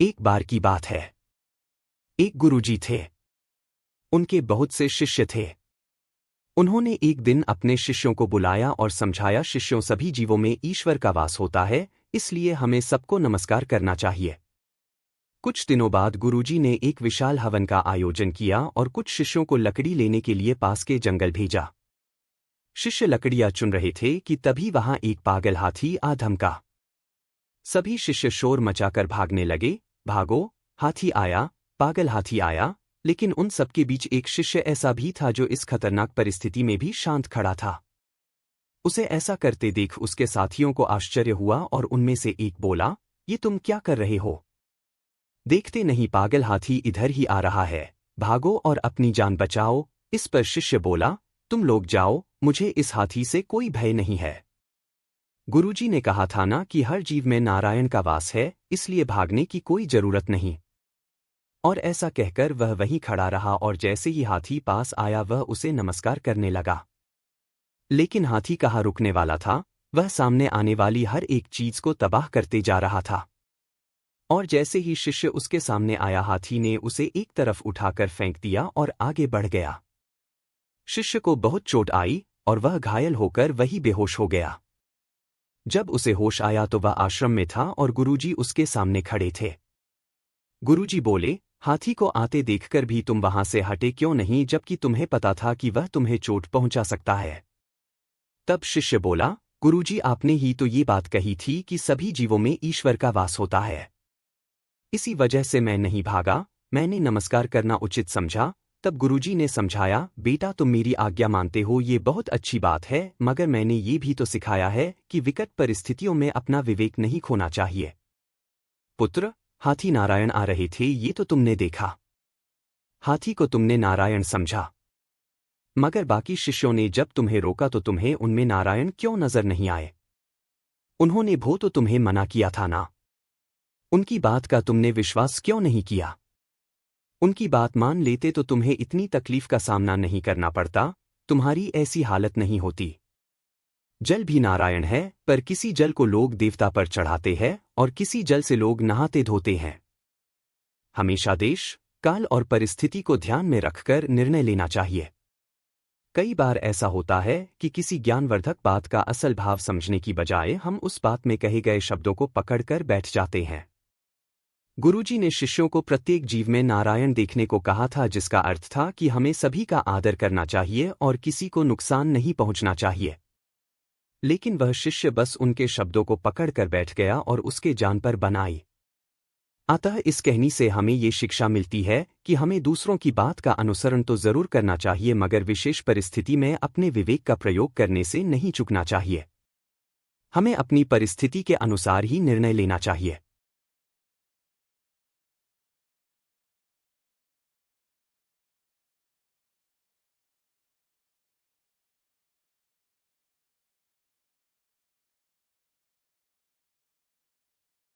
एक बार की बात है। एक गुरुजी थे। उनके बहुत से शिष्य थे। उन्होंने एक दिन अपने शिष्यों को बुलाया और समझाया, शिष्यों, सभी जीवों में ईश्वर का वास होता है, इसलिए हमें सबको नमस्कार करना चाहिए। कुछ दिनों बाद गुरुजी ने एक विशाल हवन का आयोजन किया और कुछ शिष्यों को लकड़ी लेने के लिए पास के जंगल भेजा। शिष्य लकड़ियां चुन रहे थे कि तभी वहां एक पागल हाथी आ धमका। सभी शिष्य शोर मचाकर भागने लगे, भागो, हाथी आया, पागल हाथी आया। लेकिन उन सबके बीच एक शिष्य ऐसा भी था जो इस खतरनाक परिस्थिति में भी शांत खड़ा था। उसे ऐसा करते देख उसके साथियों को आश्चर्य हुआ और उनमें से एक बोला, ये तुम क्या कर रहे हो? देखते नहीं पागल हाथी इधर ही आ रहा है, भागो और अपनी जान बचाओ। इस पर शिष्य बोला, तुम लोग जाओ, मुझे इस हाथी से कोई भय नहीं है। गुरुजी ने कहा था ना कि हर जीव में नारायण का वास है, इसलिए भागने की कोई जरूरत नहीं। और ऐसा कहकर वह वहीं खड़ा रहा और जैसे ही हाथी पास आया वह उसे नमस्कार करने लगा। लेकिन हाथी कहाँ रुकने वाला था, वह सामने आने वाली हर एक चीज को तबाह करते जा रहा था। और जैसे ही शिष्य उसके सामने आया, हाथी ने उसे एक तरफ उठाकर फेंक दिया और आगे बढ़ गया। शिष्य को बहुत चोट आई और वह घायल होकर वही बेहोश हो गया। जब उसे होश आया तो वह आश्रम में था और गुरुजी उसके सामने खड़े थे। गुरुजी बोले, हाथी को आते देखकर भी तुम वहां से हटे क्यों नहीं, जबकि तुम्हें पता था कि वह तुम्हें चोट पहुंचा सकता है? तब शिष्य बोला, गुरुजी, आपने ही तो ये बात कही थी कि सभी जीवों में ईश्वर का वास होता है। इसी वजह से मैं नहीं भागा, मैंने नमस्कार करना उचित समझा। तब गुरुजी ने समझाया, बेटा, तुम मेरी आज्ञा मानते हो, ये बहुत अच्छी बात है, मगर मैंने ये भी तो सिखाया है कि विकट परिस्थितियों में अपना विवेक नहीं खोना चाहिए। पुत्र, हाथी नारायण आ रहे थे, ये तो तुमने देखा। हाथी को तुमने नारायण समझा, मगर बाकी शिष्यों ने जब तुम्हें रोका तो तुम्हें उनमें नारायण क्यों नजर नहीं आए? उन्होंने भो तो तुम्हें मना किया था ना। उनकी बात का तुमने विश्वास क्यों नहीं किया? उनकी बात मान लेते तो तुम्हें इतनी तकलीफ का सामना नहीं करना पड़ता, तुम्हारी ऐसी हालत नहीं होती। जल भी नारायण है, पर किसी जल को लोग देवता पर चढ़ाते हैं और किसी जल से लोग नहाते धोते हैं। हमेशा देश, काल और परिस्थिति को ध्यान में रखकर निर्णय लेना चाहिए। कई बार ऐसा होता है कि किसी ज्ञानवर्धक बात का असल भाव समझने की बजाय हम उस बात में कहे गए शब्दों को पकड़कर बैठ जाते हैं। गुरुजी ने शिष्यों को प्रत्येक जीव में नारायण देखने को कहा था, जिसका अर्थ था कि हमें सभी का आदर करना चाहिए और किसी को नुकसान नहीं पहुंचना चाहिए। लेकिन वह शिष्य बस उनके शब्दों को पकड़कर बैठ गया और उसके जान पर बनाई। अतः इस कहानी से हमें ये शिक्षा मिलती है कि हमें दूसरों की बात का अनुसरण तो जरूर करना चाहिए, मगर विशेष परिस्थिति में अपने विवेक का प्रयोग करने से नहीं चूकना चाहिए। हमें अपनी परिस्थिति के अनुसार ही निर्णय लेना चाहिए।